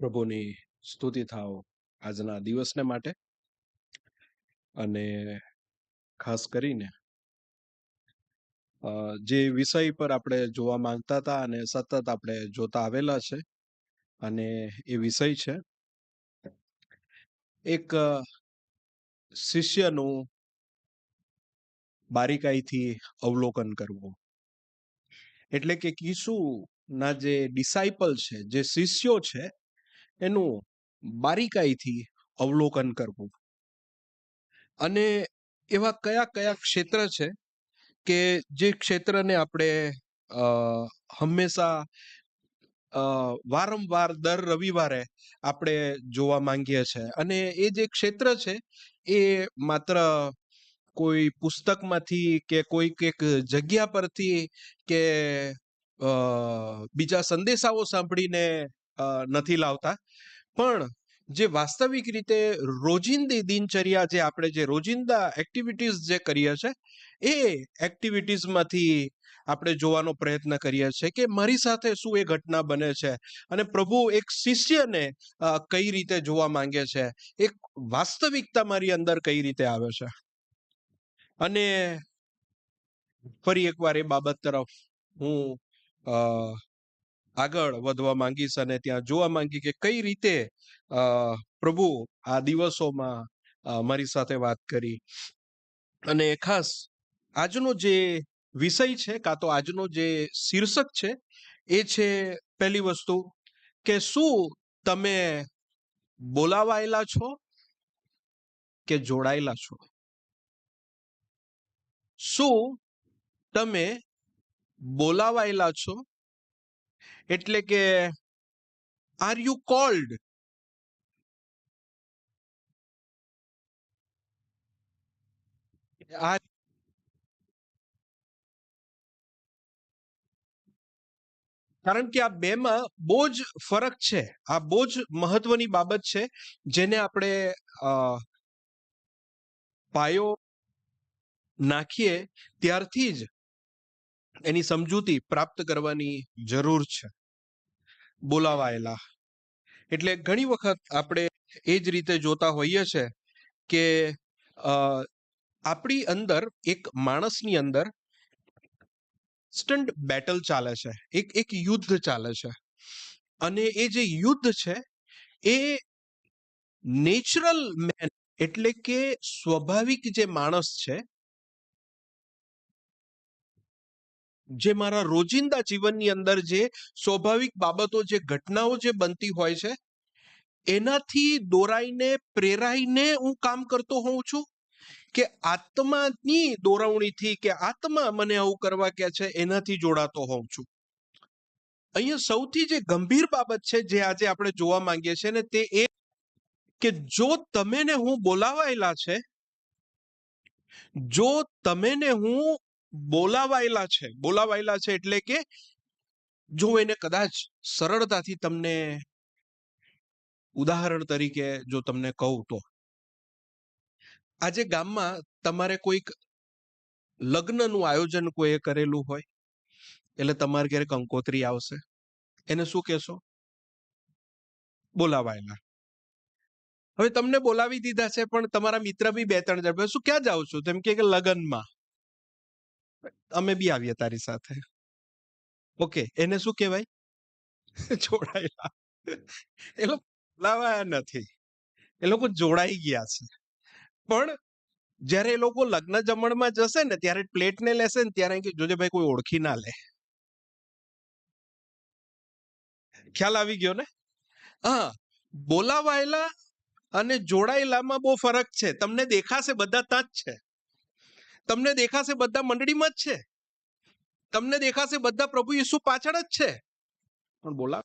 પ્રભુની સ્તુતિ થાવ આજના દિવસને માટે. અને ખાસ કરીને જે વિષય પર આપણે જોવા માંગતા હતા અને સતત આપણે જોતા આવેલા છે, અને એ વિષય છે એક શિષ્યનું બારીકાઈથી અવલોકન કરવું. એટલે કે ઈસુના જે ડિસાઇપલ છે, જે શિષ્યો છે, એનું બારીકાઈથી અવલોકન કરવું. અને એવા કયા કયા ક્ષેત્ર છે કે જે ક્ષેત્રને આપણે હંમેશા વારંવાર દર રવિવારે આપણે જોવા માંગીએ છીએ. અને એ જે ક્ષેત્ર છે એ માત્ર કોઈ પુસ્તકમાંથી કે કોઈક એક જગ્યા પરથી કે બીજા સંદેશાઓ સાંભળીને નથી લાવતા, પણ જે વાસ્તવિક રીતે રોજિંદી દિનચર્યા, જે આપણે જે રોજિંદા એક્ટિવિટીઝ જે કરીએ છીએ, એ એક્ટિવિટીઝમાંથી આપણે જોવાનો પ્રયત્ન કરીએ છીએ કે મારી સાથે શું એ ઘટના બને છે અને પ્રભુ એક શિષ્યને કઈ રીતે જોવા માંગે છે, એક વાસ્તવિકતા મારી અંદર કઈ રીતે આવે છે. અને ફરી એકવાર એ બાબત તરફ હું આગળ વધવા માંગીશ અને ત્યાં જોવા માંગી કે કઈ રીતે પ્રભુ આ દિવસોમાં મારી સાથે વાત કરી. અને ખાસ આજનો જે વિષય છે, કાં તો આજનો જે શીર્ષક છે, એ છે પહેલી વસ્તુ કે શું તમે બોલાવાયેલા છો કે જોડાયેલા છો? શું તમે બોલાવાયેલા છો એટલે કે આર યુ કોલ્ડ? કારણ કે આ બેમાં બહુ જ ફરક છે. આ બહુ જ મહત્વની બાબત છે જેને આપણે પાયો નાખીએ ત્યારથી જ એની સમજૂતી પ્રાપ્ત કરવાની જરૂર છે. બોલાવાયેલા એટલે ઘણી વખત આપણે એ જ રીતે જોતા હોઈએ છે કે આપણી અંદર, એક માણસની અંદર કોન્સ્ટન્ટ બેટલ ચાલે છે, એક યુદ્ધ ચાલે છે. અને એ જે યુદ્ધ છે એ નેચરલ મેન, એટલે કે સ્વાભાવિક જે માણસ છે, જે મારા રોજિંદા જીવનની અંદર જે સ્વાભાવિક બાબતો, જે ઘટનાઓ જે બનતી હોય છે, એનાથી દોરાઈને પ્રેરાઈને હું કામ કરતો હોઉં છું, કે આત્માની દોરવણીથી, કે આત્મા મને આવું કરવા કે છે એનાથી જોડાતો હોઉં છું. અહીંયા સૌથી જે ગંભીર બાબત છે જે આજે આપણે જોવા માંગીએ છીએ ને, તે એ કે જો તમે ને હું બોલાવાયેલા છે, જો તમે ને હું બોલાવાયેલા છે એટલે કે જો એને કદાચ સરળતાથી તમને ઉદાહરણ તરીકે જો તમને કહું તો, આજે ગામમાં તમારે કોઈક લગ્નનું આયોજન કોઈએ કરેલું હોય, એટલે તમારે ઘરે કંકોત્રી આવશે, એને શું કહેશો? બોલાવાયેલા. હવે તમને બોલાવી દીધા છે, પણ તમારા મિત્ર બી 2-3 જણ, શું ક્યાં જાવ છો? તેમ કે લગ્નમાં. અમે બી આવીએ તારી સાથે. ઓકે, એને શું કહેવાય? જોડાયેલા. એ લોકો બોલાવાયા નથી, એ લોકો જોડાઈ ગયા છે. પણ જ્યારે એ લોકો લગ્ન જમણમાં જશે ને, ત્યારે પ્લેટને લેશે ને, ત્યારે કે જોજે ભાઈ કોઈ ઓળખી ના લે. ખ્યાલ આવી ગયો ને? હા, બોલાવાયેલા અને જોડાયેલામાં બહુ ફરક છે. તમને દેખાશે બધા ત્યાં જ છે, તમને દેખાશે બધા મંડળીમાં જ છે, તમને દેખાશે બધા પ્રભુ ઈસુ પાછળ જ છે, પણ બોલા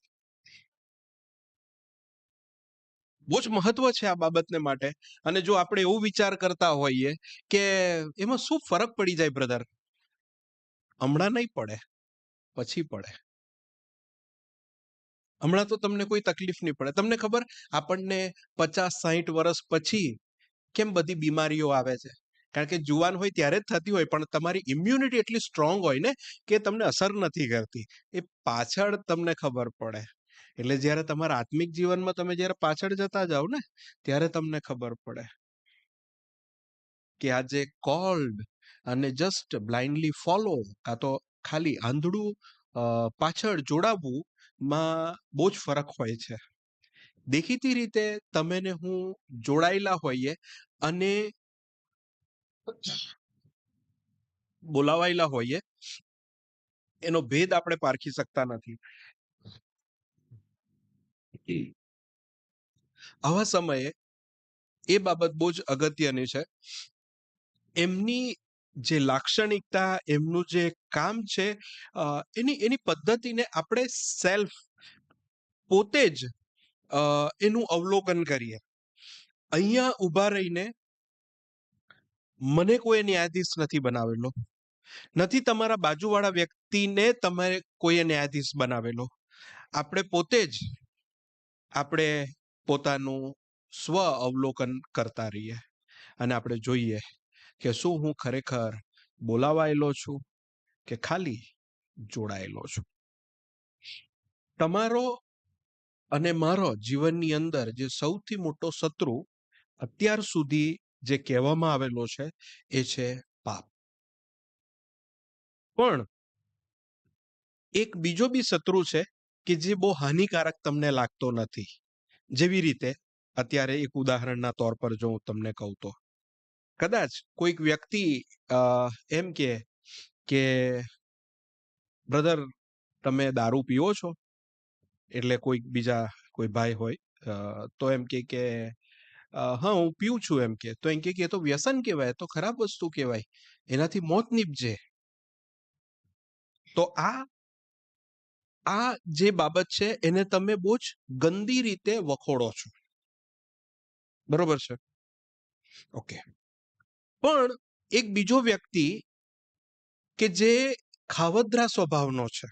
બહુ જ મહત્વ છે આ બાબતને માટે. અને જો આપણે એવું વિચાર કરતા હોઈએ કે એમાં શું ફરક પડી જાય બ્રધર, હમણાં નહીં પડે, પછી પડે. હમણાં તો તમને કોઈ તકલીફ નહીં પડે. તમને ખબર, આપણને 50-60 વર્ષ પછી કેમ બધી બીમારીઓ આવે છે? કારણ કે જુવાન હોય ત્યારે જ થતી હોય, પણ તમારી ઇમ્યુનિટી એટલી સ્ટ્રોંગ હોય ને કે તમને અસર નથી કરતી. એ પાછળ તમને ખબર પડે એટલે જ્યારે તમારા આત્મિક જીવનમાં તમે જ્યારે પાછળ જતા જાઓ ને ત્યારે તમને ખબર પડે કે આ જે કોલ્ડ અને જસ્ટ બ્લાઇન્ડલી ફોલો કાં તો ખાલી આંધળું પાછળ જોડાવવું માં બહુ જ ફરક હોય છે. દેખીતી રીતે તમે ને હું જોડાયેલા હોઈએ અને બોલાવાયેલા હોઈએ, એનો ભેદ આપણે પારખી શકતા નથી. આવા સમયે એ બાબત બહુ જ અગત્યની છે. એમની જે લાક્ષણિકતા, એમનું જે કામ છે, એની પદ્ધતિને આપણે સેલ્ફ પોતે જ એનું અવલોકન કરીએ. અહીંયા ઊભા રહીને મને કોઈ ન્યાયાધીશ નથી બનાવેલો, નથી તમારા બાજુવાળા વ્યક્તિને તમારે કોઈએ ન્યાયાધીશ બનાવેલો. આપણે પોતે જ આપણે પોતાનું સ્વ અવલોકન કરતા રહીએ અને આપણે જોઈએ કે શું હું ખરેખર બોલાવાયેલો છું કે ખાલી જોડાયેલો છું. તમારો અને મારો જીવનની અંદર જે સૌથી મોટો શત્રુ અત્યાર સુધી જે કહેવામાં આવેલો છે એ છે પાપ. પણ એક બીજો બી શત્રુ છે કે જે બહુ હાનિકારક તમને લાગતો નથી. જેવી રીતે અત્યારે એક ઉદાહરણના તौर પર જો હું તમને કહું તો કદાચ કોઈક વ્યક્તિ એમ કે બ્રધર તમે દારૂ પીવો છો, એટલે કોઈક બીજા કોઈ ભાઈ હોય તો એમ કે હા હું પીઉં છું, એમ કે તો એમ કે એ તો વ્યસન કહેવાય, તો ખરાબ વસ્તુ કહેવાય, એનાથી મોત નીપજે. તો આ જે બાબત છે એને તમે બહુ જ ગંદી રીતે વખોડો છો, બરોબર છે? ઓકે. પણ એક બીજો વ્યક્તિ કે જે ખાવદ્રા સ્વભાવનો છે,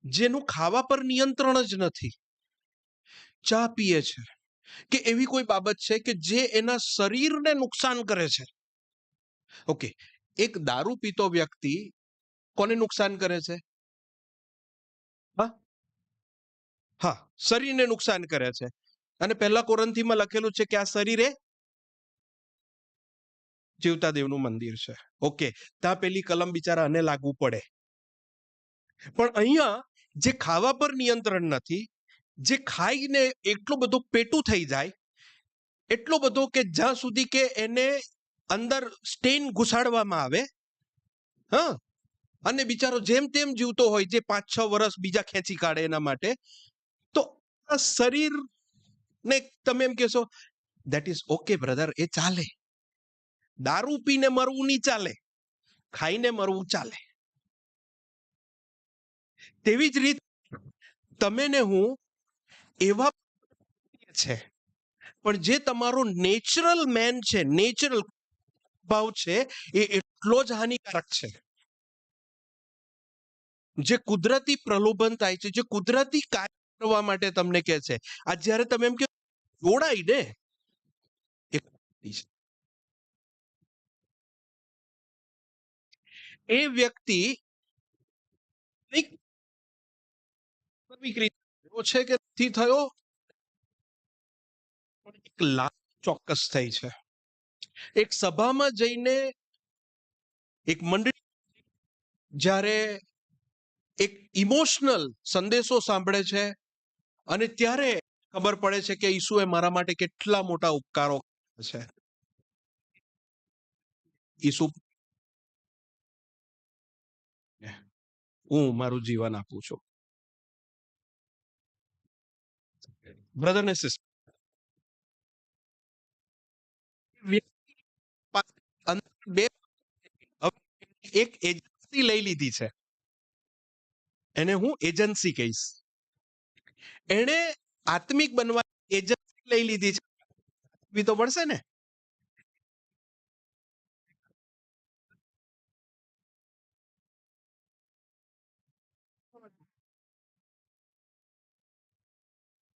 જેનું ખાવા પર નિયંત્રણ જ નથી, ચા પીએ છે કે એવી કોઈ બાબત છે કે જે એના શરીરને નુકસાન કરે છે. ઓકે, એક દારૂ પીતો વ્યક્તિ કોને નુકસાન કરે છે? હા, શરીરને નુકસાન કરે છે. અને પહેલા કોરંથીમાં લખેલું છે કે આ શરીર એ જીવતા દેવનું મંદિર છે. ઓકે, ત્યાં પેલી કલમ બિચારા અને લાગુ પડે. પણ અહીંયા જે ખાવા પર નિયંત્રણ નથી, જે ખાઈને એટલું બધું પેટું થઈ જાય, એટલો બધો કે જ્યાં સુધી કે એને અંદર સ્ટેન ઘુસાડવામાં આવે, હા, અને બિચારો જેમ તેમ જીવતો હોય, જે 5-6 વર્ષ બીજા ખેંચી કાઢે એના માટે, તો આ શરીર ને તમે એમ કહેશો ધેટ ઇઝ ઓકે બ્રધર, એ ચાલે. દારૂ પીને મરવું નહીં ચાલે, ખાઈને મરવું ચાલે. તેવી જ રીતે તમે ને હું એવા છે, પણ જે તમારો નેચરલ મેન છે, નેચરલ ભાવ છે, એ એટલો જ હાનિકારક છે. જે કુદરતી પ્રલોભન થાય છે, જે કુદરતી કાર્ય કરવા માટે તમને કહે છે, આ જ્યારે તમે એમ કે જોડાઈ ને એ વ્યક્તિ છે કે નથી થયો, એક લાભ ચોક્કસ થઈ છે. એક સભામાં જઈને એક મંડળી જ્યારે એક ઇમોશનલ સંદેશો સાંભળે છે અને ત્યારે ખબર પડે છે કે ઈસુએ મારા માટે કેટલા મોટા ઉપકારો છે. ઈસુ હું મારું જીવન આપું છું. બ્રધર ને સિસ્ટર, બે એક એજન્સી લઈ લીધી છે, એને હું એજન્સી કહીશ. એને આત્મિક બનવા એજન્સી લઈ લીધી છે, તો પડશે ને.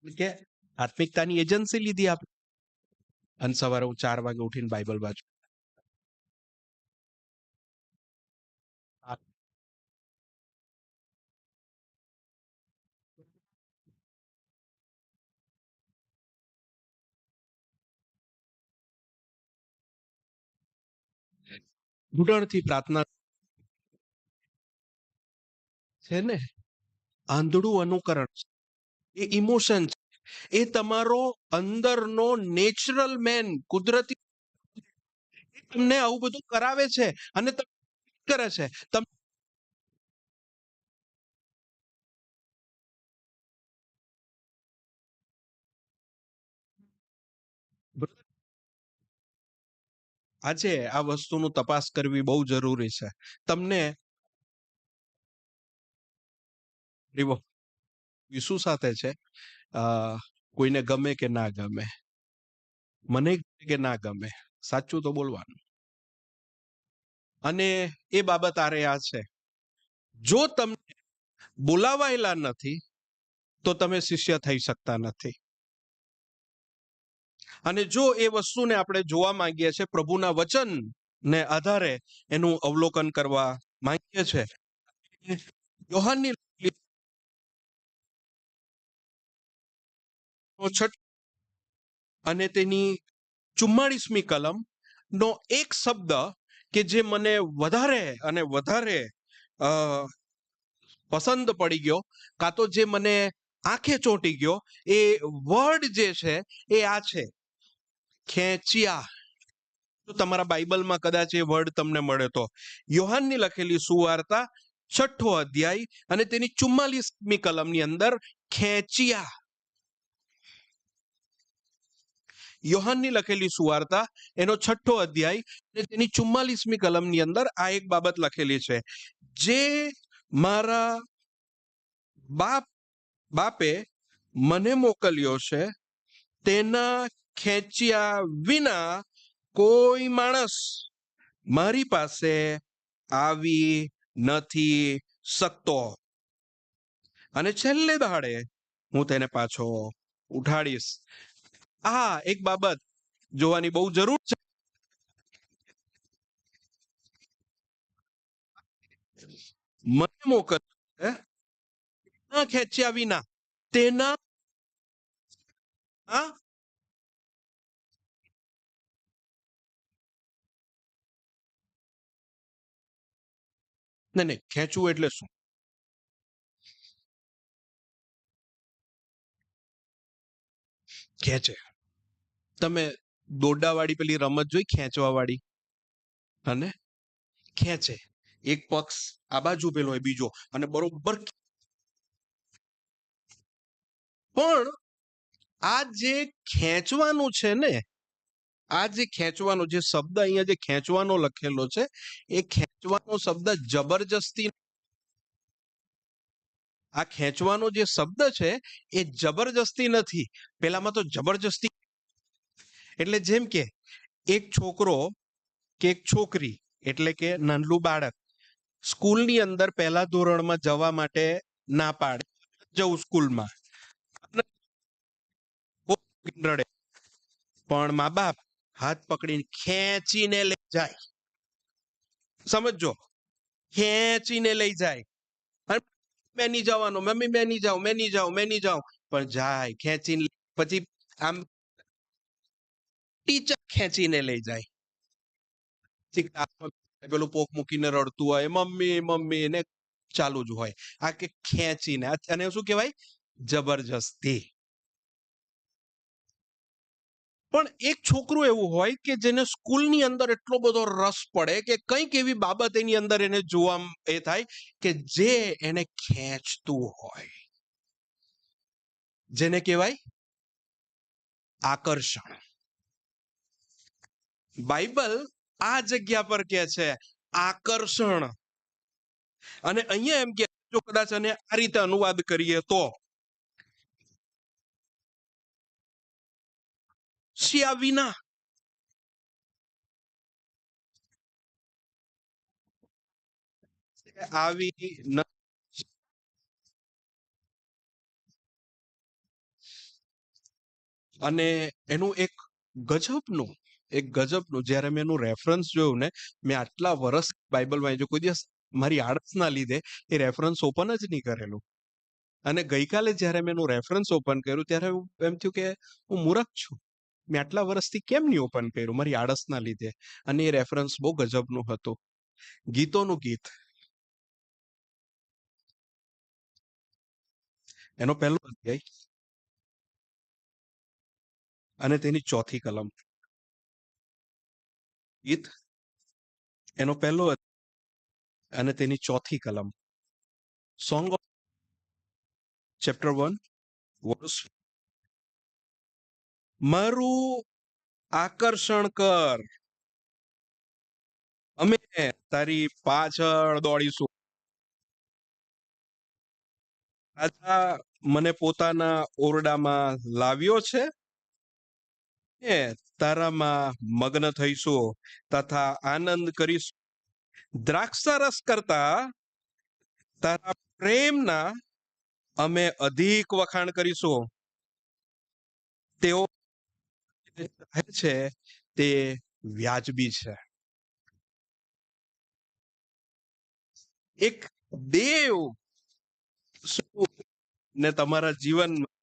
કે આત્મિકતાની એજન્સી લીધી આપણે, અને સવારે હું 4 વાગે ઉઠીને બાઇબલ વાંચું. ઘૂંટણથી પ્રાર્થના છે ને, આંધળું અનુકરણ છે, એ ઇમોશન છે, એ તમારો અંદરનો નેચરલ મેન, કુદરતી તમને આવું બધું કરાવે છે અને કરે છે. આજે આ વસ્તુનું તપાસ કરવી બહુ જરૂરી છે. તમને વિશુ સાથે છે, કોઈને ગમે કે ના ગમે, મને કે ના ગમે, સાચું તો બોલવાનું. અને એ બાબત આરે આ છે, જો તમને બોલાવાયેલા નથી તો તમે શિષ્ય થઈ શકતા નથી. અને જો એ વસ્તુને આપણે જોવા માંગીએ છીએ, પ્રભુના વચન ને આધારે એનું અવલોકન કરવા માંગીએ છીએ, યોહાનની અને તેની 44મી કલમ નો એક શબ્દ કે જે મને વધારે અને વધારે પસંદ પડી ગયો, કાં તો જે મને આંખે ચોંટી ગયો, એ વર્ડ જે છે એ આ છે, ખેંચ્યા. તો તમારા બાઇબલમાં કદાચ એ વર્ડ તમને મળે તો, યોહાનની લખેલી સુવાર્તા 6ઠ્ઠો અધ્યાય અને તેની 44મી કલમની અંદર ખેંચ્યા. યોહાનની લખેલી સુવાર્તા એનો 6ઠ્ઠો અધ્યાય અને તેની 44મી કલમની અંદર આ એક બાબત લખેલી છે, જે મારા બાપે મને મોકલ્યો છે તેના ખેંચ્યા વિના કોઈ માણસ મારી પાસે આવી નથી શકતો, અને છેલ્લે દાડે હું તેને પાછો ઉઠાડીશ. આ એક બાબત જોવાની બહુ જરૂર છે. મને મોકલ ખેંચ્યા વિના તેના નહીં, ખેંચવું એટલે શું? ખેંચે. તમે દોરડા વાળી પેલી રમત જોઈ, ખેંચવા વાળી, અને ખેંચે, એક પક્ષ આ બાજુ પેલો હોય બીજો, અને બરોબર. પણ આ જે ખેંચવાનું છે ને, આ જે ખેંચવાનો જે શબ્દ અહીંયા જે ખેંચવાનો લખેલો છે, એ ખેંચવાનો શબ્દ જબરજસ્તી, આ ખેંચવાનો જે શબ્દ છે એ જબરજસ્તી નથી. પેલામાં તો જબરજસ્તી એટલે જેમ કે એક છોકરો કે એક છોકરી, એટલે કે નાનલું બાળક સ્કૂલની અંદર પહેલા ધોરણમાં જવા માટે ના પાડે, જવું સ્કૂલમાં, રડે, પણ મા બાપ હાથ પકડીને ખેંચીને લઈ જાય. સમજો, ખેંચીને લઈ જાય. મેં નહીં જવાનો, મમ્મી મેં નહીં જાઉં, મેં નહીં જાઉં, મેં નહીં જાઉં, પણ જાય ખેંચીને. પછી આમ ટીચર ખેંચીને લઈ જાય, પેલું પોક મૂકીને રડતું હોય, મમ્મી મમ્મી ને ચાલુ જ હોય. આ કે ખેંચીને, અને શું કહેવાય? જબરજસ્તી. પણ એક છોકરું એવું હોય કે જેને સ્કૂલની અંદર એટલો બધો રસ પડે કે કંઈક એવી બાબત એની અંદર એને જોવા એ થાય કે જે એને ખેંચતું હોય, જેને કહેવાય આકર્ષણ. બાઇબલ આ જગ્યા પર કે છે આકર્ષણ. અને અહીંયા એમ કે જો કદાચ અને આ રીતે અનુવાદ કરીએ તો વિના, આવી અને એનું એક ગજબનું જ્યારે મેં એનું રેફરન્સ જોયું ને, મેં આટલા વર્ષ બાઇબલ વાંચ્યું, કોઈ દિવસ મારી આળસના લીધે એ રેફરન્સ ઓપન જ નહીં કરેલું. અને ગઈકાલે જ્યારે મેં એનું રેફરન્સ ઓપન કર્યું ત્યારે એમ થયું કે હું મૂર્ખ છું. મેં આટલા વર્ષથી કેમ નહીં ઓપન કર્યું, મારી આળસના લીધે. અને એ રેફરન્સ બહુ ગજબનું હતું, ગીતોનું ગીત. એનો પહેલો અધ્યાય અને તેની ચોથી કલમ. ગીત એનો પહેલો અધ્યાય અને તેની ચોથી કલમ. Song of chapter 1 વર્સ. મારું આકર્ષણ કર, અમે તારી પાછળ દોડીશું. રાજા મને પોતાના ઓરડામાં લાવ્યો છે, તારામાં મગ્ન થઈશું તથા આનંદ કરીશું. દ્રાક્ષારસ કરતા તારા પ્રેમના અમે અધિક વખાણ કરીશું. તેઓ છે તે વ્યાજબી છે. એક દેવ શું ને તમારા જીવનમાં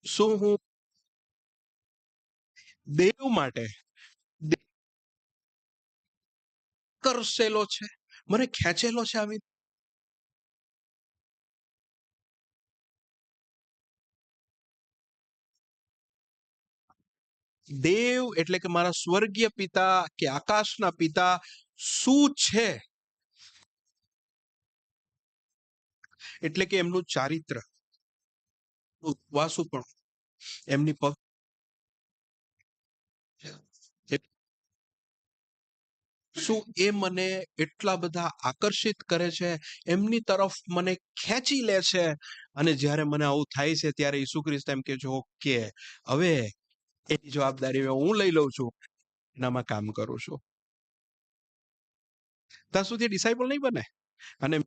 શું હું દેવ માટે કરશેલો છે, મને ખેંચેલો છે આવી. દેવ એટલે કે મારા સ્વર્ગીય પિતા કે આકાશના પિતા શું છે, એટલે કે એમનું ચારિત્ર, વાસુ પણ એમની પગ શું એ મને એટલા બધા આકર્ષિત કરે છે, એમની તરફ મને ખેંચી લે છે. અને જ્યારે મને આવું થાય છે ત્યારે ઈસુ ખ્રિસ્ત એમ કે છે ઓકે હવે એની જવાબદારી હું લઈ લઉં છું, એનામાં કામ કરું છું. ત્યાં સુધી ડિસાઇપલ નહીં બને. અને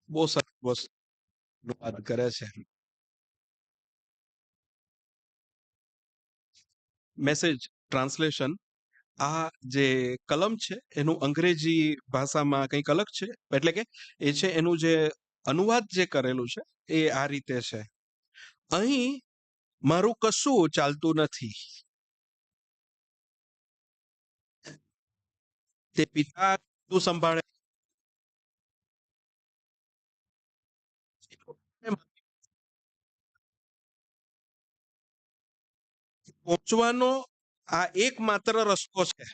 બહુ સરસ વસ્તુ વાત કરે છે. મેસેજ ટ્રાન્સલેશન, આ જે કલમ છે એનું અંગ્રેજી ભાષામાં કંઈક અલગ છે, એટલે કે એ છે એનું જે અનુવાદ જે કરેલું છે એ આ રીતે છે. અહીં મારું કશું ચાલતું નથી, તે પિતા તું સંભાળે. પહોંચવાનો આ એકમાત્ર રસ્તો છે.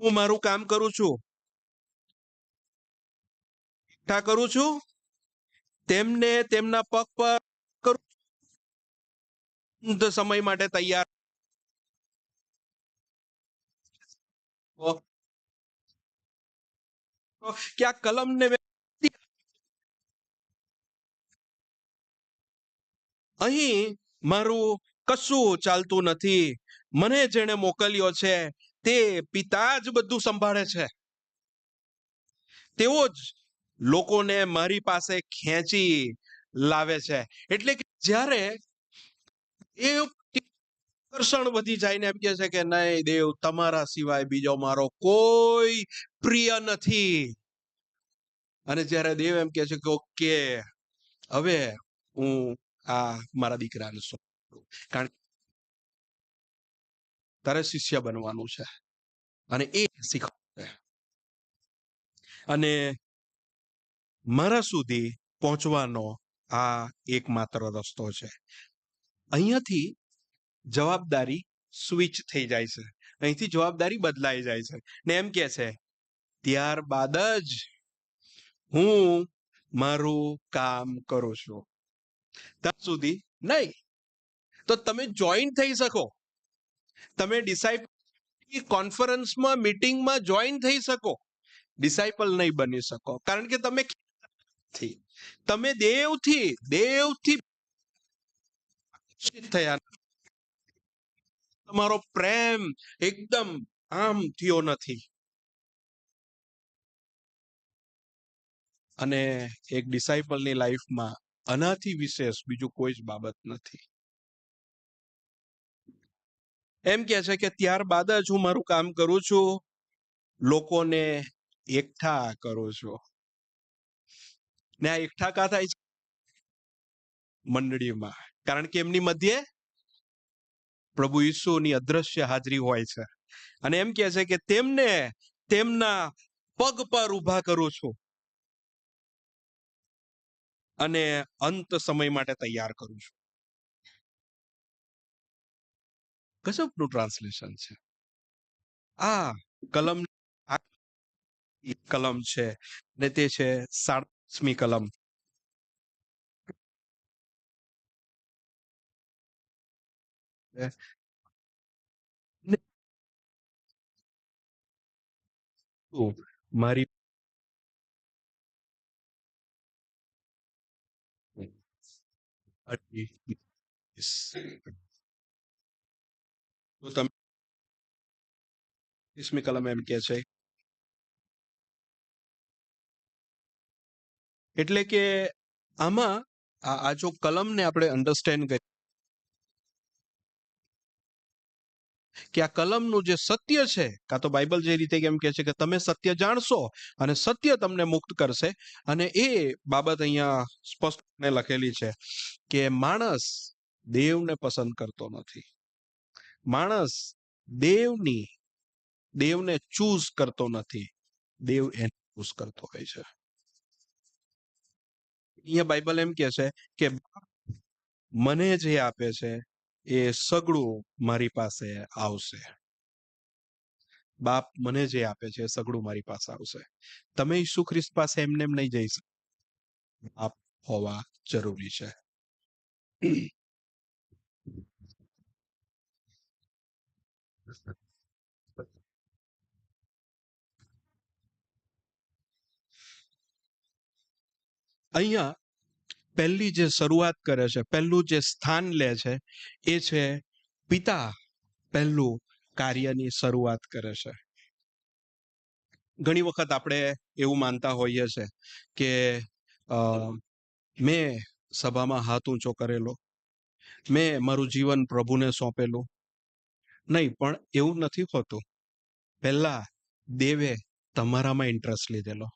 હું મારું કામ કરું છું, એકઠા કરું છું, તેમને તેમના પગ પર કરું, સમય માટે તૈયાર. કે આ કલમને અહીં મારું કશું ચાલતું નથી, મને જેણે મોકલ્યો છે તે પિતા જ બધું સંભાળે છે. તેઓ જ લોકોને મારી પાસે ખેંચી લાવે છે. એટલે કે જ્યારે એ આકર્ષણ વધી જાય ને એમ કે છે કે નહીં દેવ તમારા સિવાય બીજો મારો કોઈ પ્રિય નથી. અને જ્યારે દેવ એમ કે છે કે ઓકે હવે હું આ મારા દીકરાને સોંપું, કારણ કે તારે શિષ્ય બનવાનું છે અને એ શીખવશે અને મારા સુધી પહોંચવાનો આ એકમાત્ર રસ્તો છે. અહીંયાથી જવાબદારી સ્વિચ થઈ જાય છે, અહીંથી જવાબદારી બદલાઈ જાય છે ને એમ કે છે ત્યારબાદ જ હું મારું કામ કરું છું. ત્યાં સુધી નહીં. તો તમે જોઈન થઈ શકો, તમે ડિસાઇપલ કોન્ફરન્સમાં મીટિંગમાં જોઈન થઈ શકો, ડિસાઇપલ નહીં બની શકો, કારણ કે તમે દેવથી થયા, તમારો પ્રેમ એકદમ આમ થયો નથી. અને એક ડિસાઇપલની લાઈફમાં આનાથી વિશેષ બીજું કોઈ જ બાબત નથી. એમ કે છે કે ત્યારબાદ જ હું મારું કામ કરું છું, લોકોને એકઠા કરું છું. ને આ એકઠા કા થાય છે? મંડળીમાં, કારણ કે એમની મધ્યે પ્રભુ ઈસુની અદ્રશ્ય હાજરી હોય છે. અને એમ કહે છે કે તેમને તેમના પગ પર ઊભા કરું છું અને અંત સમય માટે તૈયાર કરું છું. ગજબનું ટ્રાન્સલેશન છે. આ કલમ કલમ છે ને તે છે 37મી કલમ. મારી તો તમે 30મી કલમ એમ કે છે એટલે કે આમાં આ જો કલમને આપણે અન્ડરસ્ટેન્ડ કરીએ કે આ કલમનું જે સત્ય છે, કાં તો બાઇબલ જે રીતે એમ કે છે કે તમે સત્ય જાણશો અને સત્ય તમને મુક્ત કરશે, અને એ બાબત અહીંયા સ્પષ્ટપણે લખેલી છે કે માણસ દેવને પસંદ કરતો નથી. માણસ દેવને ચૂઝ કરતો નથી, દેવ એને ચૂઝ કરતો હોય છે. અહીંયા બાઇબલ એમ કે છે કે મને જે આપે છે એ સગળું મારી પાસે આવશે. બાપ મને જે આપે છે સગળું મારી પાસે આવશે. તમે ઈસુ ખ્રિસ્ત પાસે એમને એમ નહીં જઈ શકો. બાપ હોવા જરૂરી છે. અહીંયા પહેલી જે શરૂઆત કરે છે, પહેલું જે સ્થાન લે છે એ છે પિતા પહેલું કાર્યની શરૂઆત કરે છે. ઘણી વખત આપણે એવું માનતા હોઈએ છે કે મેં સભામાં હાથ ઊંચો કરેલો, મેં મારું જીવન પ્રભુને સોંપેલું. નહીં, પણ એવું નથી હોતું. પહેલા દેવે તમારામાં ઇન્ટરેસ્ટ લીધેલો,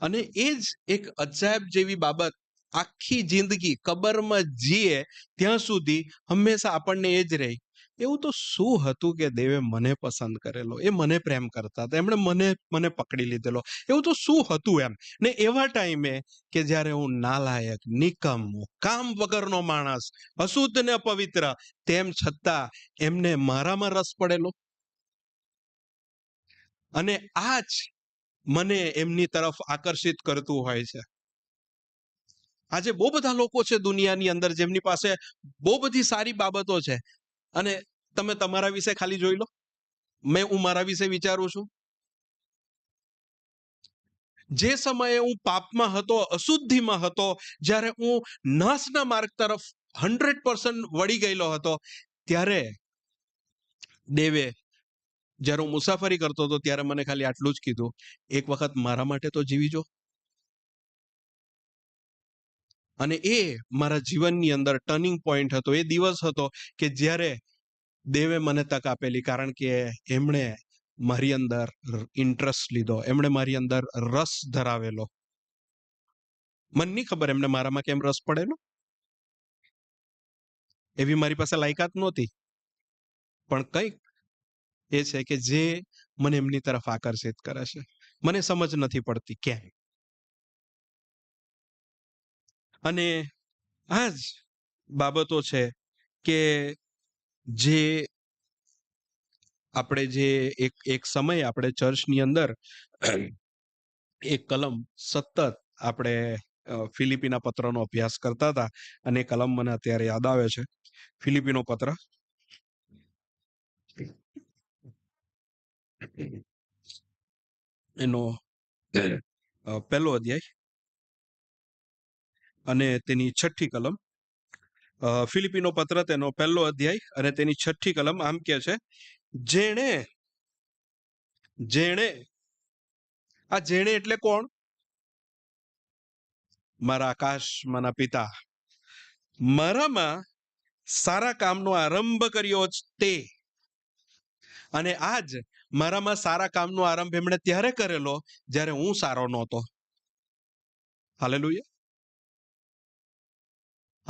અને એ જ એક અજાયબ જેવી બાબત. આખી જિંદગી કબરમાં જીએ ત્યાં સુધી હંમેશા આપણને એ જ રહી, એવું તો શું હતું કે દેવે મને પસંદ કરેલો, એ મને પ્રેમ કરતા હતા, એમણે મને પકડી લીધેલો, એવું તો શું હતું એમ. ને એવા ટાઈમે કે જ્યારે હું નાલાયક, નિકમ્મો, કામ વગરનો માણસ, અશુદ્ધ ને અપવિત્ર, તેમ છતાં એમને મારામાં રસ પડેલો. અને આ જ મને એમની તરફ આકર્ષિત કરતું હોય છે. આજે બહુ બધા લોકો છે દુનિયાની અંદર જેમની પાસે બહુ બધી સારી બાબતો છે, અને તમે તમારા વિશે ખાલી જોઈ લો. હું મારા વિશે વિચારું છું, જે સમયે હું પાપમાં હતો, અશુદ્ધિમાં હતો, જ્યારે હું નાશના માર્ગ તરફ 100% વળી ગયેલો હતો, ત્યારે દેવે, જ્યારે હું મુસાફરી કરતો હતો ત્યારે મને ખાલી આટલું જ કીધું, એક વખત મારા માટે તો જીવી જો. અને એ મારા જીવનની અંદર ટર્નિંગ પોઈન્ટ હતો. એ દિવસ હતો કે જ્યારે દેવે મને તક આપેલી, કારણ કે એમણે મારી અંદર ઇન્ટરેસ્ટ લીધો, એમણે મારી અંદર રસ ધરાવેલો. મને નહીં ખબર એમને મારામાં કેમ રસ પડેલો, એવી મારી પાસે લાયકાત નહોતી, પણ કંઈક એ છે કે જે મને એમની તરફ આકર્ષિત કરે છે. મને સમજ નથી પડતી કેમ. અને આ જ બાબતો છે કે જે આપણે જે એક સમય આપણે ચર્ચની અંદર એક કલમ સતત આપણે ફિલિપીના પત્રનો અભ્યાસ કરતા હતા, અને એ કલમ મને અત્યારે યાદ આવે છે. ફિલિપીનો પત્ર એનો પહેલો અધ્યાય અને તેની 6ઠી કલમ. ફિલિપીનો પત્ર તેનો પહેલો અધ્યાય અને તેની 6ઠી કલમ આમ કે છે, જેણે આ જેણે એટલે કોણ? મારા આકાશમાંના પિતા મારામાં સારા કામનો આરંભ કર્યો જ તે, અને આજ મારામાં સારા કામનો આરંભ એમણે ત્યારે કરેલો જ્યારે હું સારો નહોતો. હાલેલુયા.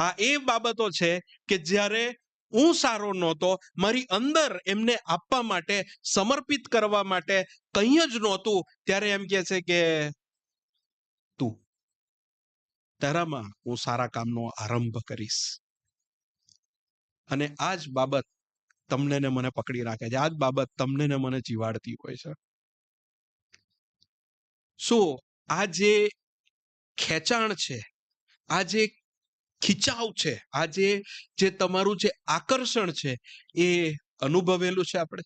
આ એ બાબતો છે કે જ્યારે હું સારો નહોતો, મારી અંદર એમને આપવા માટે, સમર્પિત કરવા માટે કંઈ જ નહોતું, ત્યારે એમ કહે છે કે તું તારામાં હું સારા કામનો આરંભ કરીશ. અને આ જ બાબત તમને ને મને પકડી રાખે છે. આ જ બાબત તમને ને મને જીવાડતી હોય છે. શું આ જે ખેંચાણ છે, આ જે ખીચાવ છે, આ જે તમારું જે આકર્ષણ છે, એ અનુભવેલું છે આપણે?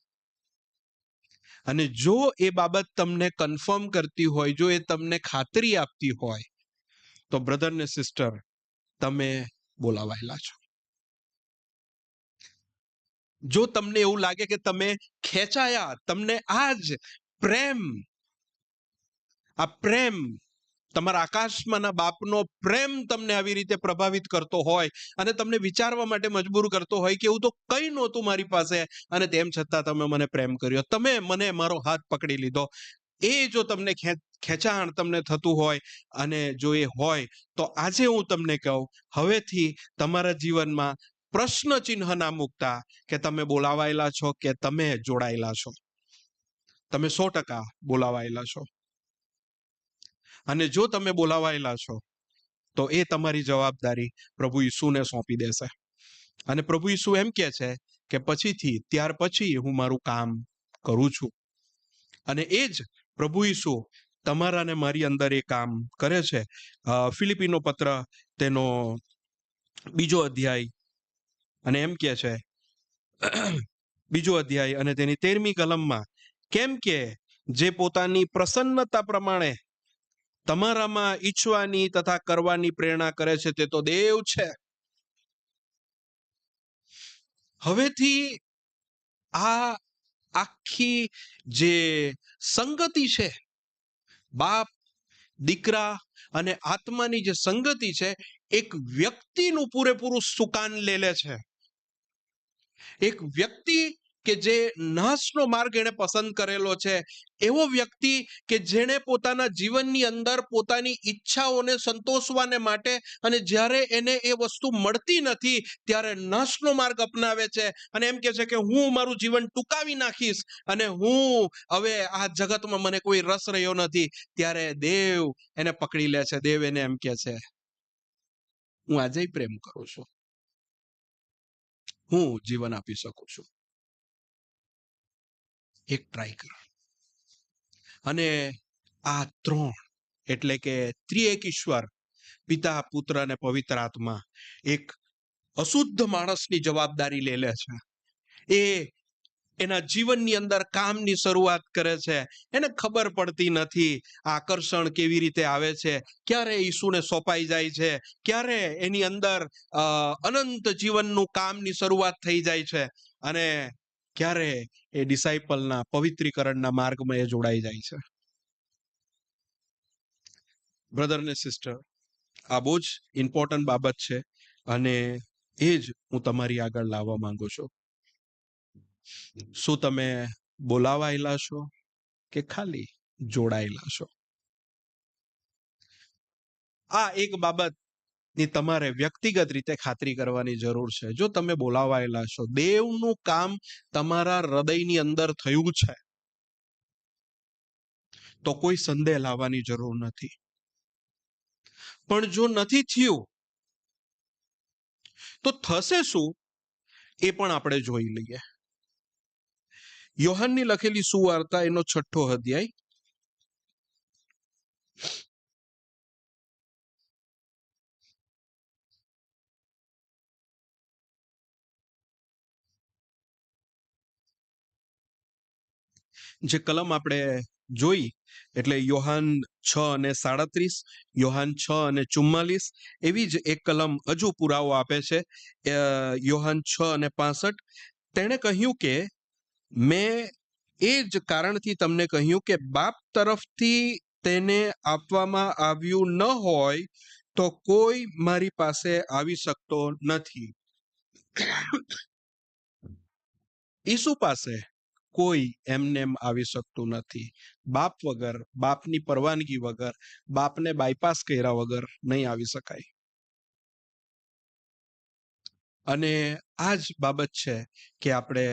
અને જો એ બાબત તમને કન્ફર્મ કરતી હોય, જો એ તમને ખાતરી આપતી હોય, તો બ્રધર ને સિસ્ટર, તમે બોલાવાયેલા છો. જો તમને એવું લાગે કે તમે ખેંચાયા, તમને આ પ્રેમ તમારા આકાશમાંના બાપનો પ્રેમ તમને આવી રીતે પ્રભાવિત કરતો હોય અને તમને વિચારવા માટે મજબૂર કરતો હોય કે એવું તો કઈ નહોતું મારી પાસે, અને તેમ છતાં તમે મને પ્રેમ કર્યો, તમે મને મારો હાથ પકડી લીધો, એ જો તમને ખેંચાણ તમને થતું હોય, અને જો એ હોય, તો આજે હું તમને કહું, હવેથી તમારા જીવનમાં પ્રશ્ન ચિહ્ન ના મૂકતા કે તમે બોલાવાયેલા છો કે તમે જોડાયેલા છો. તમે 100% બોલાવાયેલા છો. અને જો તમે બોલાવાયેલા છો, તો એ તમારી જવાબદારી પ્રભુ ઈસુને સોંપી દેશે. અને પ્રભુ ઈસુ એમ કહે છે કે ત્યાર પછી હું મારું કામ કરું છું. અને એ જ પ્રભુ ઈસુ તમારા ને મારી અંદર એ કામ કરે છે. ફિલિપીનો પત્ર તેનો 2 અધ્યાય અને એમ કહે છે, 2 અધ્યાય અને તેની 13મી કલમમાં, કેમ કે જે પોતાની પ્રસન્નતા પ્રમાણે તમારામાં ઈચ્છવાની તથા કરવાની પ્રેરણા કરે છે, તે તો દેવ છે. હવેથી આ આખી જે સંગતિ છે, બાપ, દીકરા અને આત્માની જે સંગતિ છે, એક વ્યક્તિનું પૂરેપૂરું સુકાન લે છે. એક વ્યક્તિ કે જે નાશનો માર્ગ એને પસંદ કરેલો છે, એવો વ્યક્તિ કે જેણે પોતાના જીવનની અંદર પોતાની ઈચ્છાઓને સંતોષવાને માટે, અને જ્યારે એને એ વસ્તુ મળતી નથી ત્યારે નાશનો માર્ગ અપનાવે છે અને એમ કહે છે કે હું મારું જીવન ટૂંકાવી નાખીશ અને હું હવે આ જગતમાં મને કોઈ રસ રહ્યો નથી, ત્યારે દેવ એને પકડી લે છે. દેવ એને એમ કહે છે, હું આજે પ્રેમ કરું છું, હું જીવન આપી શકું છું, એક ટ્રાય કરો. અને આ 3 એટલે કે ત્રિએક ઈશ્વર, પિતા, પુત્ર અને પવિત્ર આત્મા એક અશુદ્ધ માણસની જવાબદારી લે છે. એ એના જીવનની અંદર કામની શરૂઆત કરે છે. એને ખબર પડતી નથી આકર્ષણ કેવી રીતે આવે છે, ક્યારે ઈસુને સોંપાઈ જાય છે, ક્યારે એની અંદર અનંત જીવનનું કામની શરૂઆત થઈ જાય છે, અને ક્યારે એ ડિસાઇપલના પવિત્રીકરણના માર્ગમાં એ જોડાઈ જાય છે. બ્રધર ને સિસ્ટર, આ બહુ જ ઇમ્પોર્ટન્ટ બાબત છે અને એ જ હું તમારી આગળ લાવવા માંગુ છું. શું તમે બોલાવાયેલા છો કે ખાલી જોડાયેલા છો? આ એક બાબતની તમારે વ્યક્તિગત રીતે ખાતરી કરવાની જરૂર છે. જો તમે બોલાવાયેલા છો, દેવનું કામ તમારા હૃદયની અંદર થયું છે, તો કોઈ સંદેહ લાવવાની જરૂર નથી. પણ જો નથી થયું તો થશે શું, એ પણ આપણે જોઈ લઈએ. યોહાનની લખેલી સુવાર્તા એનો 6 અધ્યાય જે કલમ આપણે જોઈ, એટલે યોહાન 6:37, યોહાન 6:44, એવી જ એક કલમ હજુ પુરાવો આપે છે, યોહાન 6:65. તેણે કહ્યું કે મેં એ જ કારણથી તમને કહ્યું કે બાપ તરફથી તેને આપવામાં આવ્યું ન હોય તો કોઈ મારી પાસે આવી શકતો નથી. ઈસુ પાસે કોઈ એમને એમ આવી શકતું નથી. બાપ વગર, બાપની પરવાનગી વગર, બાપને બાયપાસ કર્યા વગર નહીં આવી શકાય. અને આ જ બાબત છે કે આપણે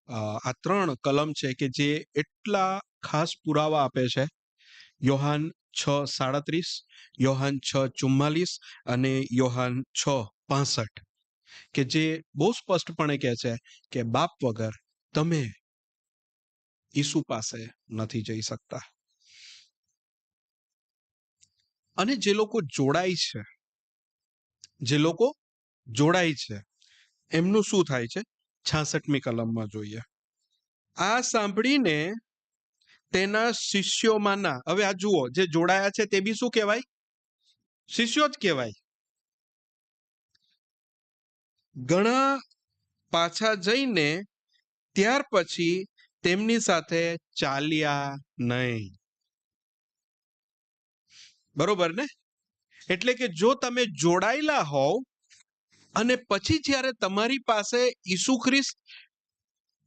આ 3 કલમ છે કે જે એટલા ખાસ પુરાવા આપે છે. યોહાન 6:37, યોહાન 6:44 અને યોહાન 6:65 કે જે બહુ સ્પષ્ટપણે કહે છે કે બાપ વગર તમે ઈસુ પાસે નથી જઈ શકતા. અને જે લોકો જોડાય છે એમનું શું થાય છે? 66મી કલમમાં જોઈએ. આ સાંભળીને તેના શિષ્યોમાંના, હવે આ જુઓ, જે જોડાયા છે તે બી શું કહેવાય? શિષ્યો જ કહેવાય. ઘણા પાછા જઈને ત્યાર પછી તેમની સાથે ચાલ્યા નહીં. બરોબર ને? એટલે કે જો તમે જોડાયેલા હોવ અને પછી જ્યારે તમારી પાસે ઈસુ ખ્રિસ્ત,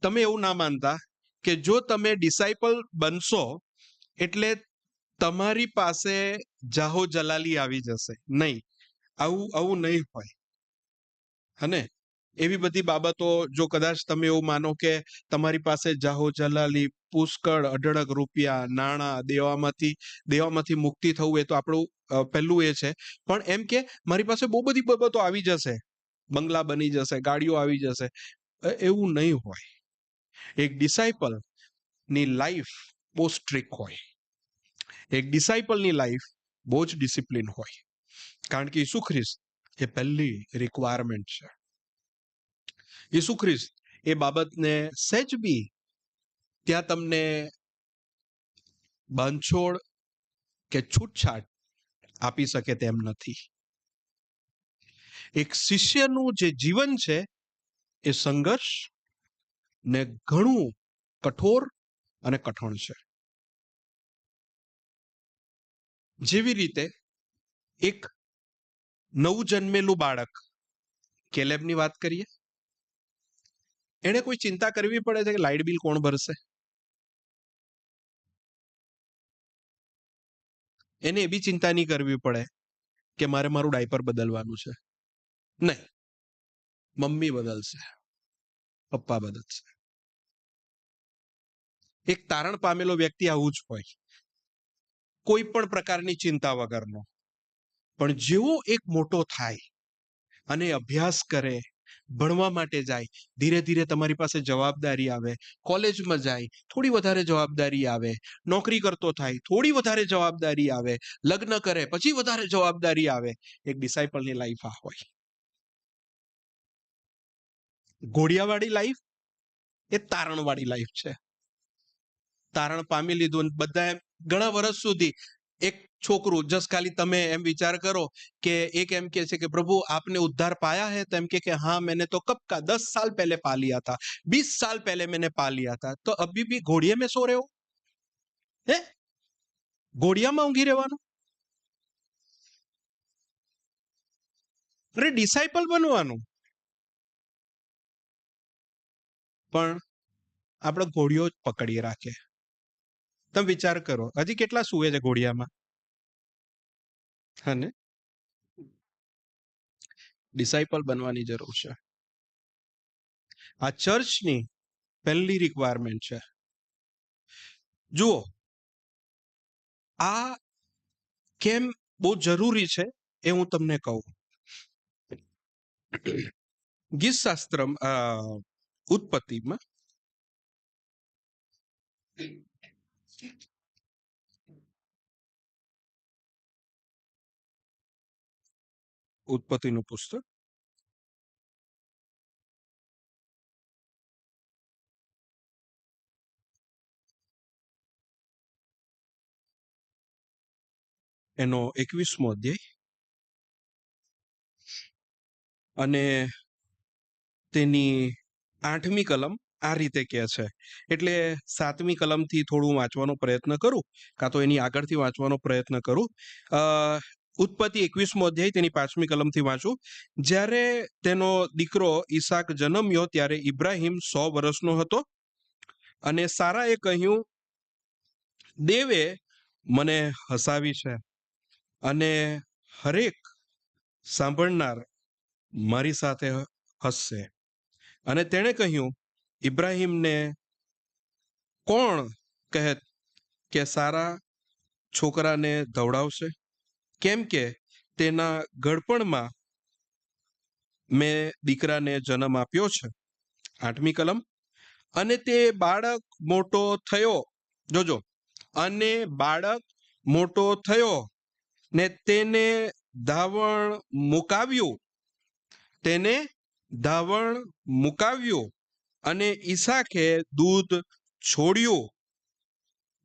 તમે એવું ના માનતા કે જો તમે ડિસાઇપલ બનશો એટલે તમારી પાસે જાહો જલાલી આવી જશે. નહીં, આવું નહીં હોય. હને? એવી બધી બાબતો જો કદાચ તમે એવું માનો કે તમારી પાસે જાહો જલાલી, પુષ્કળ અઢળક રૂપિયા, નાણાં, દેવામાંથી મુક્તિ થવું, એ તો આપણું પહેલું એ છે. પણ એમ કે મારી પાસે બહુ બધી બાબતો આવી જશે, બંગલા બની જશે, ગાડીઓ આવી જશે, એવું નહીં હોય. એક ડિસાઇપલ ની લાઈફ બહુ સ્ટ્રિક્ટ હોય. એક ડિસાઇપલની લાઈફ બહુ જ ડિસિપ્લિન હોય. કારણ કે ઈસુ ખ્રિસ્ત એ પહેલી રિક્વાયરમેન્ટ છે. ઈસુ ખ્રિસ્ત એ બાબતને સહેજ બી ત્યાં તમને બાંધછોડ કે છૂટછાટ આપી શકે તેમ નથી. એક શિષ્યનું જે જીવન છે એ સંઘર્ષ ને ઘણું કઠોર અને કઠણ છે. જેવી રીતે એક નવું જન્મેલું બાળક, કેલેબની વાત કરીએ, એને કોઈ ચિંતા કરવી પડે છે કે લાઇટ બિલ કોણ ભરશે? એને એ બી ચિંતા નહીં કરવી પડે કે મારે મારું ડાયપર બદલવાનું છે. નહીં, મમ્મી બદલશે, પપ્પા બદલશે. એક તારણ પામેલો વ્યક્તિ આવું જ હોય, કોઈ પણ પ્રકારની ચિંતા વગરનો. પણ જેવો એક મોટો થાય અને અભ્યાસ કરે, ભણવા માટે જાય, ધીરે ધીરે તમારી પાસે જવાબદારી આવે, કોલેજમાં જાય, થોડી વધારે જવાબદારી આવે, નોકરી કરતો થાય, થોડી વધારે જવાબદારી આવે, લગ્ન કરે પછી વધારે જવાબદારી આવે. એક ડિસાઇપલની લાઈફ આ હોય. ઘોડિયાવાળી લાઈફ એ તારણવાળી લાઈફ છે. તારણ પામી લીધું, બધા ઘણા વર્ષ સુધી એક છોકરું, જસ ખાલી તમે એમ વિચાર કરો કે એક એમ કે છે કે પ્રભુ आपने उद्धार पाया है, तो एम के हाँ मैंने तो कब का 10 साल पहले पा लिया था, 20 साल पहले मैंने पा लिया था. तो अभी भी घोड़िया में सो रहे हो? હે? ઘોડિયામાં ઊંઘી રહેવાનું? અરે ડિસાઇપલ બનવાનું. પણ આપણે ઘોડિયો જ પકડી રાખે. તમે વિચાર કરો, હજી કેટલા સૂવે છે ઘોડિયામાં? હા ને? ડિસાઇપલ બનવાની જરૂર છે. આ ચર્ચની પહેલી રિક્વાયરમેન્ટ છે. જુઓ, આ કેમ બહુ જરૂરી છે એ હું તમને કહું. ગીત શાસ્ત્ર ઉત્પત્તિમાં ઉત્પત્તિનું પુસ્તક એનો 21મો અધ્યાય અને તેની 8મી કલમ આ રીતે કહે છે. એટલે 7મી કલમથી થોડું વાંચવાનો પ્રયત્ન કરું, કાં તો એની આગળથી વાંચવાનો પ્રયત્ન કરું. ઉત્પત્તિ 21મો અધ્યાય તેની 5મી કલમથી વાંચું. જ્યારે તેનો દીકરો ઈસાક જન્મ્યો ત્યારે ઇબ્રાહિમ 100 વર્ષનો હતો અને સારાએ કહ્યું, દેવે મને હસાવી છે અને હરેક સાંભળનાર મારી સાથે હસશે. અને તેણે કહ્યું, ઇબ્રાહીમને કોણ કહે કે સારા છોકરાને ધવડાવશે? કેમ કે તેના ગળપણમાં મેં દીકરાને જન્મ આપ્યો છે. 8મી કલમ. અને તે બાળક મોટો થયો, જોજો, અને બાળક મોટો થયો ને તેને ધાવણ મુકાવ્યું અને ઈસાકે દૂધ છોડ્યું.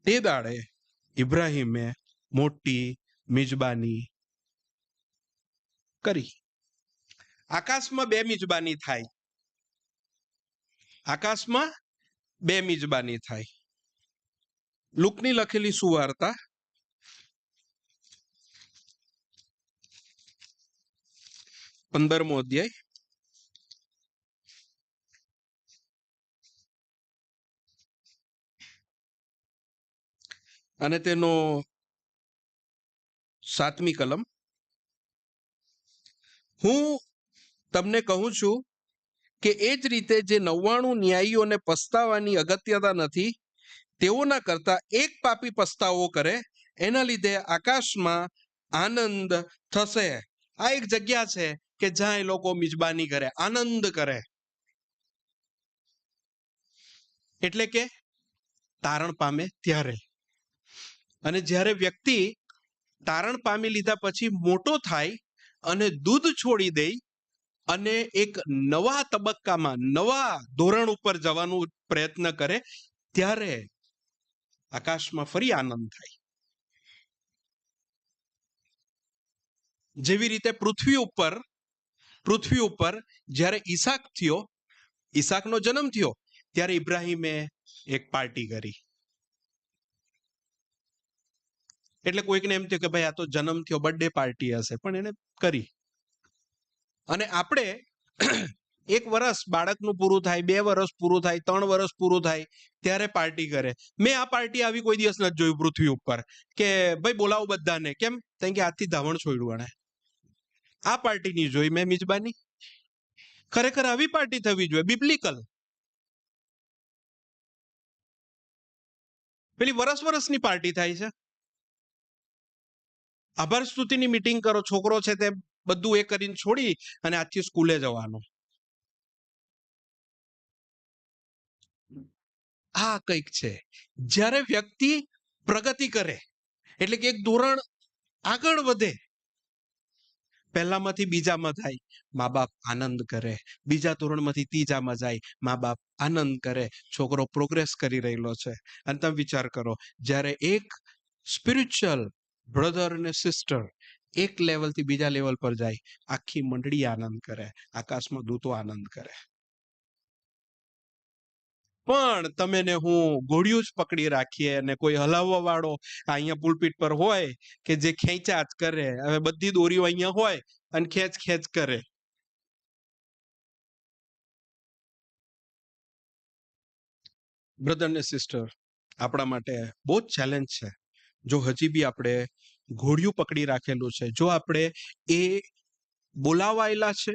તે દાડે ઇબ્રાહીમે મોટી મિજબાની કરી. આકાશમાં 2 મિજબાની થાય. આકાશમાં 2 મિજબાની થાય. લુકની લખેલી સુવાર્તા 15મો અધ્યાય અને તેનો 7મી કલમ. હું તમને કહું છું કે એ જ રીતે જે 99 ન્યાયીઓને પસ્તાવાની અગત્યતા નથી, તેઓના કરતા એક પાપી પસ્તાવો કરે, એના લીધે આકાશમાં આનંદ થશે. આ એક જગ્યા છે કે જ્યાં એ લોકો મિજબાની કરે, આનંદ કરે. એટલે કે તારણ પામે ત્યારે. અને જ્યારે વ્યક્તિ તારણ પામી લીધા પછી મોટો થાય અને દૂધ છોડી દે અને એક નવા તબક્કામાં, નવા ધોરણ ઉપર જવાનું પ્રયત્ન કરે, ત્યારે આકાશમાં ફરી આનંદ થાય. જેવી રીતે પૃથ્વી ઉપર જ્યારે ઈસાકનો જન્મ થયો ત્યારે ઇબ્રાહીમે એક પાર્ટી કરી. એટલે કોઈકને એમ થયું કે ભાઈ આ તો જન્મ થયો, બર્થડે પાર્ટી હશે, પણ એને કરી. અને આપણે 1 વર્ષ બાળકનું પૂરું થાય, 2 વર્ષ પૂરું થાય, 3 વર્ષ પૂરું થાય ત્યારે પાર્ટી કરે. મેં આ પાર્ટી આવી કોઈ દિવસ નથી જોયું પૃથ્વી ઉપર કે ભાઈ બોલાવો બધાને. કેમ? કારણ કે આજથી ધાવણ છોડ્યું એને. આ પાર્ટી ની જોઈ મેં મિજબાની. ખરેખર આવી પાર્ટી થવી જોઈએ, બિબ્લિકલ. પેલી વર્ષની પાર્ટી થાય છે. આભાર સ્તુતિની મીટિંગ કરો, છોકરો છે તે બધું એ કરીને છોડી અને આજથી સ્કૂલે જવાનો. આ કંઈક છે. જ્યારે વ્યક્તિ પ્રગતિ કરે, એટલે કે એક ધોરણ આગળ વધે, પહેલામાંથી બીજામાં જાય, મા બાપ આનંદ કરે. બીજા ધોરણમાંથી ત્રીજામાં જાય, મા બાપ આનંદ કરે. છોકરો પ્રોગ્રેસ કરી રહેલો છે. અને તમે વિચાર કરો, જ્યારે એક સ્પિરિચ્યુઅલ બ્રધર અને સિસ્ટર એક લેવલથી બીજા લેવલ પર જાય, આખી મંડળી આનંદ કરે, આકાશમાં દૂતો આનંદ કરે. પણ તમે ને હું ઘોડિયું જ પકડી રાખીએ અને કોઈ હલાવવા વાળો અહીંયા પુલપીટ પર હોય કે જે ખેંચા જ કરે. હવે બધી દોરીઓ અહીંયા હોય અને ખેંચ કરે. બ્રધર ને સિસ્ટર, આપણા માટે બહુ જ ચેલેન્જ છે. જો હજી બી આપણે ઘોડિયું પકડી રાખેલું છે, જો આપણે એ બોલાવાયેલા છે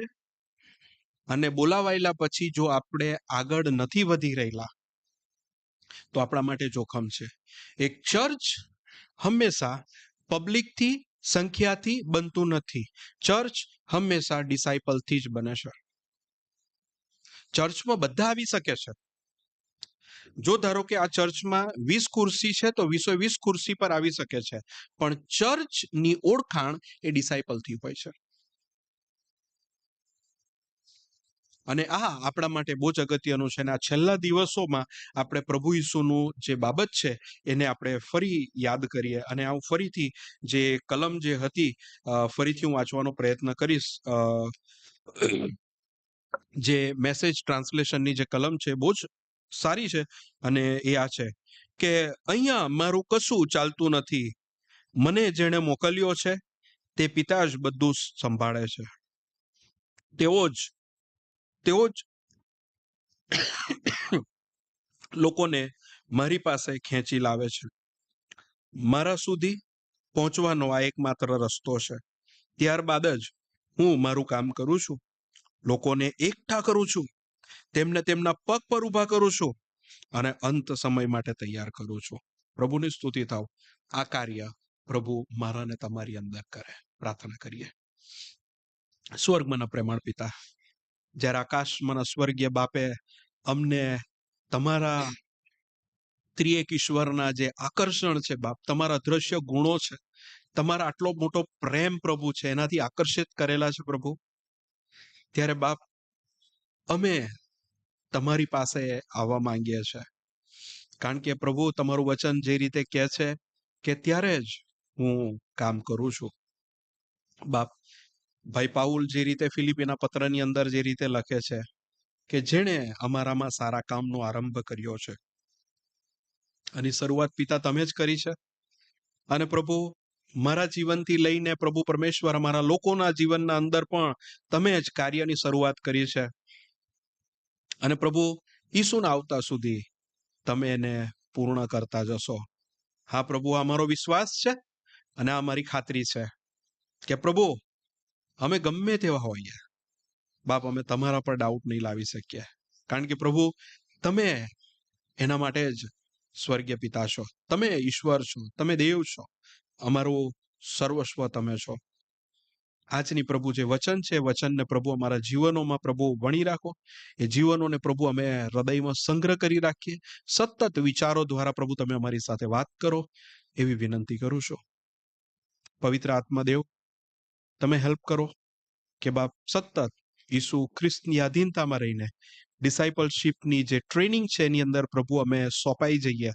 અને બોલાવાયેલા પછી જો આપણે આગળ નથી વધી રહેલા, તો આપણા માટે જોખમ છે. એક ચર્ચ હંમેશા પબ્લિકથી, સંખ્યાથી બનતું નથી. ચર્ચ હંમેશા ડિસાઇપલથી જ બને છે. ચર્ચમાં બધા આવી શકે છે. જો ધારો કે આ ચર્ચમાં 20 ખુરશી છે તો 20 ખુરશી પર આવી શકે છે, પણ ચર્ચની ઓળખાણ એ ડિસાઇપલથી હોય છે. અને આ આપણા માટે બહુ જ અગત્યનું છે. અને આ છેલ્લા દિવસોમાં આપણે પ્રભુ ઈસુનું જે બાબત છે એને આપણે ફરી યાદ કરીએ. અને હું ફરીથી જે કલમ જે હતી ફરીથી હું વાંચવાનો પ્રયત્ન કરીશ. જે મેસેજ ટ્રાન્સલેશનની જે કલમ છે બહુ જ સારી છે. અને એ આ છે કે અહીંયા મારું કશું ચાલતું નથી. મને જેણે મોકલ્યો છે તે પિતા જ બધું સંભાળે છે. તેઓ જ લોકોને મારી પાસે ખેંચી લાવે છે. મારા સુધી પહોંચવાનો આ એકમાત્ર રસ્તો છે. ત્યારબાદ જ હું મારું કામ કરું છું. લોકોને એકઠા કરું છું, તેમને તેમના પગ પર ઊભા કરું છું અને અંત સમય માટે તૈયાર કરું છું. પ્રભુની સ્તુતિ થાવ. આ કાર્ય પ્રભુ મારા ને તમારી અંદર કરે. પ્રાર્થના કરીએ. સ્વર્ગમાંના પ્રેમાળ પિતા, જ્યારે આકાશમાંના સ્વર્ગીય બાપે અમને તમારા ત્રિએક ઈશ્વરના જે આકર્ષણ છે બાપ, તમારા દ્રશ્ય ગુણો છે, તમારા આટલો મોટો પ્રેમ પ્રભુ છે, એનાથી આકર્ષિત કરેલા છે પ્રભુ, ત્યારે બાપ અમે તમારી પાસે આવવા માંગીએ છીએ. કારણ કે પ્રભુ તમારું વચન જે રીતે કહે છે કે ત્યારે જ હું કામ કરું છું. બાપ, ભાઈ પાઉલ જે રીતે ફિલિપીના પત્રની અંદર જે રીતે લખે છે કે જેણે અમારામાં સારા કામનો આરંભ કર્યો છે, અને શરૂઆત પિતા તમે જ કરી છે. અને પ્રભુ મારા જીવનથી લઈને પ્રભુ પરમેશ્વર અમારા લોકોના જીવનના અંદર પણ તમે જ કાર્યની શરૂઆત કરી છે. અને પ્રભુ ઈસુના આવતા સુધી તમે એને પૂર્ણ કરતા જશો. હા પ્રભુ, આ અમારો વિશ્વાસ છે અને આ અમારી ખાતરી છે કે પ્રભુ અમે ગમે તેવા હોઈએ બાપ, અમે તમારા પર ડાઉટ નહીં લાવી શકીએ. કારણ કે પ્રભુ તમે એના માટે જ સ્વર્ગીય પિતા છો, તમે ઈશ્વર છો, તમે દેવ છો, અમારું સર્વસ્વ તમે છો. આજની પ્રભુ જે વચન છે, વચનને પ્રભુ અમારા જીવનોમાં પ્રભુ વણી રાખો. એ જીવનોને પ્રભુ અમે હૃદયમાં સંગ્રહ કરી રાખીએ. સતત વિચારો દ્વારા પ્રભુ તમે અમારી સાથે વાત કરો એવી વિનંતી કરું છું. પવિત્ર આત્માદેવ, તમે હેલ્પ કરો કે બાપ સતત ઈસુ ખ્રિસ્તની આધીનતામાં રહીને ડિસાઇપલશીપની જે ટ્રેનિંગ છે એની અંદર પ્રભુ અમે સોંપાઈ જઈએ.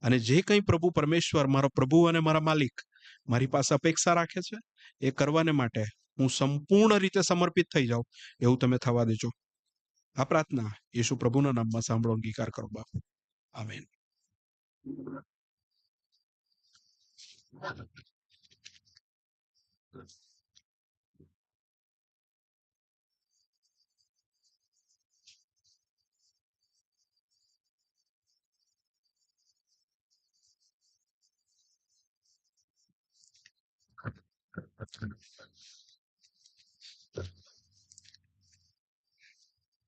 અને જે કંઈ પ્રભુ પરમેશ્વર મારો પ્રભુ અને મારા માલિક મારી પાસે અપેક્ષા રાખે છે એ કરવાને માટે હું સંપૂર્ણ રીતે સમર્પિત થઈ જાઉં એવું તમે થવા દેજો. આ પ્રાર્થના યેશુ પ્રભુના નામમાં સાંભળો, અંગીકાર કરો બાપ. આમેન.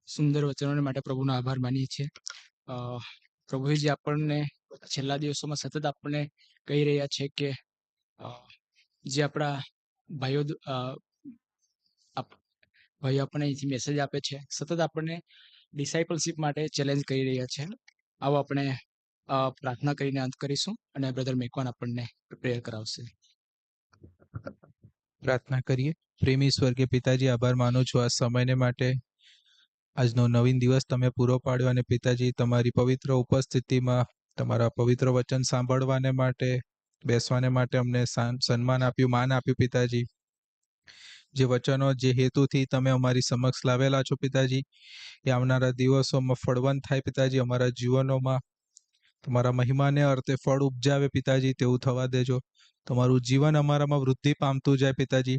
સુંદર વચનોને માટે પ્રભુનો આભાર માનીએ છીએ. પ્રભુએ જે આપણને છેલ્લા દિવસોમાં સતત આપણને કહી રહ્યા છે કે જે આપણા ભાઈઓ આપણને અહીંથી મેસેજ આપે છે, સતત આપણને ડિસાઇપલશીપ માટે ચેલેન્જ કરી રહ્યા છે. આવો આપણે પ્રાર્થના કરીને અંત કરીશું અને બ્રધર મેકવાન આપણને પ્રેયર કરાવશે. પ્રાર્થના કરીએ. પ્રેમી સ્વર્ગીય પિતાજી, આભાર માનું છું આ સમયને માટે, આજનો નવીન દિવસ તમે પૂરો પાડ્યો અને પિતાજી તમારી પવિત્ર ઉપસ્થિતિમાં તમારા પવિત્ર વચન સાંભળવાને માટે, બેસવાને માટે અમને સન્માન આપ્યું, માન આપ્યું પિતાજી. જે વચનો જે હેતુથી તમે અમારી સમક્ષ લાવેલા છો પિતાજી, એ આવનારા દિવસોમાં ફળવંત થાય પિતાજી, અમારા જીવનોમાં તમારા મહિમાને અર્થે ફળ ઉપજાવે પિતાજી, તેવું થવા દેજો. તમારું જીવન અમારામાં વૃદ્ધિ પામતું જાય પિતાજી.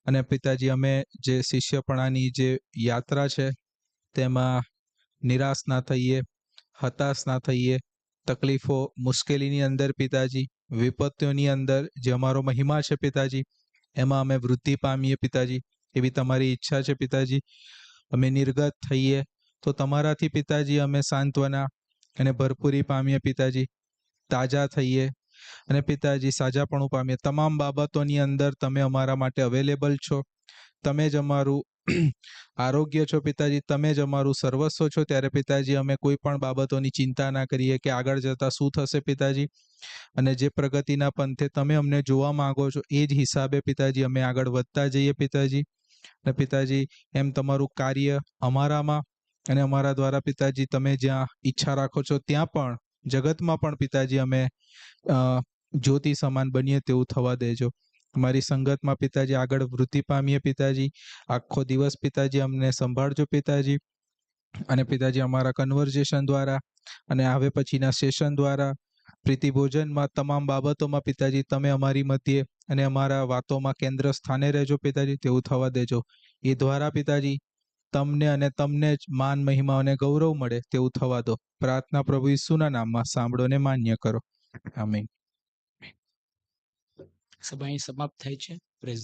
અને પિતાજી અમે જે શિષ્યપણાની જે યાત્રા છે તેમાં નિરાશ ના થઈએ, હતાશ ના થઈએ, તકલીફો મુશ્કેલીની અંદર પિતાજી, વિપત્તિઓની અંદર જે અમારો મહિમા છે પિતાજી, એમાં અમે વૃદ્ધિ પામીએ પિતાજી, એવી તમારી ઈચ્છા છે પિતાજી. અમે નિર્ગત થઈએ તો તમારાથી પિતાજી અમે સાંત્વના અને ભરપૂરી પામીએ પિતાજી, તાજા થઈએ અને પિતાજી સાજાપણું પામીએ. તમામ બાબતોની અંદર તમે અમારા માટે અવેલેબલ છો. તમે જ અમારું આરોગ્ય છો પિતાજી, તમે જ અમારું સર્વસ્વ છો. ત્યારે પિતાજી અમે કોઈ પણ બાબતોની ચિંતા ના કરીએ કે આગળ જતા શું થશે પિતાજી, અને જે પ્રગતિના પંથે તમે અમને જોવા માંગો છો એ જ હિસાબે પિતાજી અમે આગળ વધતા જઈએ પિતાજી. અને પિતાજી એમ તમારું કાર્ય અમારામાં અને અમારા દ્વારા પિતાજી તમે જ્યાં ઈચ્છા રાખો છો ત્યાં પણ જગતમાં પણ પિતાજી અમે જ્યોતિ સમાન બનીએ તેવું થવા દેજો. અમારી સંગતમાં પિતાજી આગળ વૃદ્ધિ પામીએ પિતાજી. આખો દિવસ પિતાજી અમને સંભાળજો પિતાજી. અને પિતાજી અમારા કન્વર્ઝેશન દ્વારા અને હવે પછીના સેશન દ્વારા પ્રીતિ ભોજનમાં તમામ બાબતોમાં પિતાજી તમે અમારી મધ્યે અને અમારા વાતોમાં કેન્દ્ર સ્થાને રહેજો પિતાજી, તેવું થવા દેજો. એ દ્વારા પિતાજી તમને અને તમને જ માન, મહિમા અને ગૌરવ મળે તેવું થવા દો. પ્રાર્થના પ્રભુ ઈસુના નામમાં સાંભળો ને માન્ય કરો. આમીન. સભા અહીં સમાપ્ત થાય છે.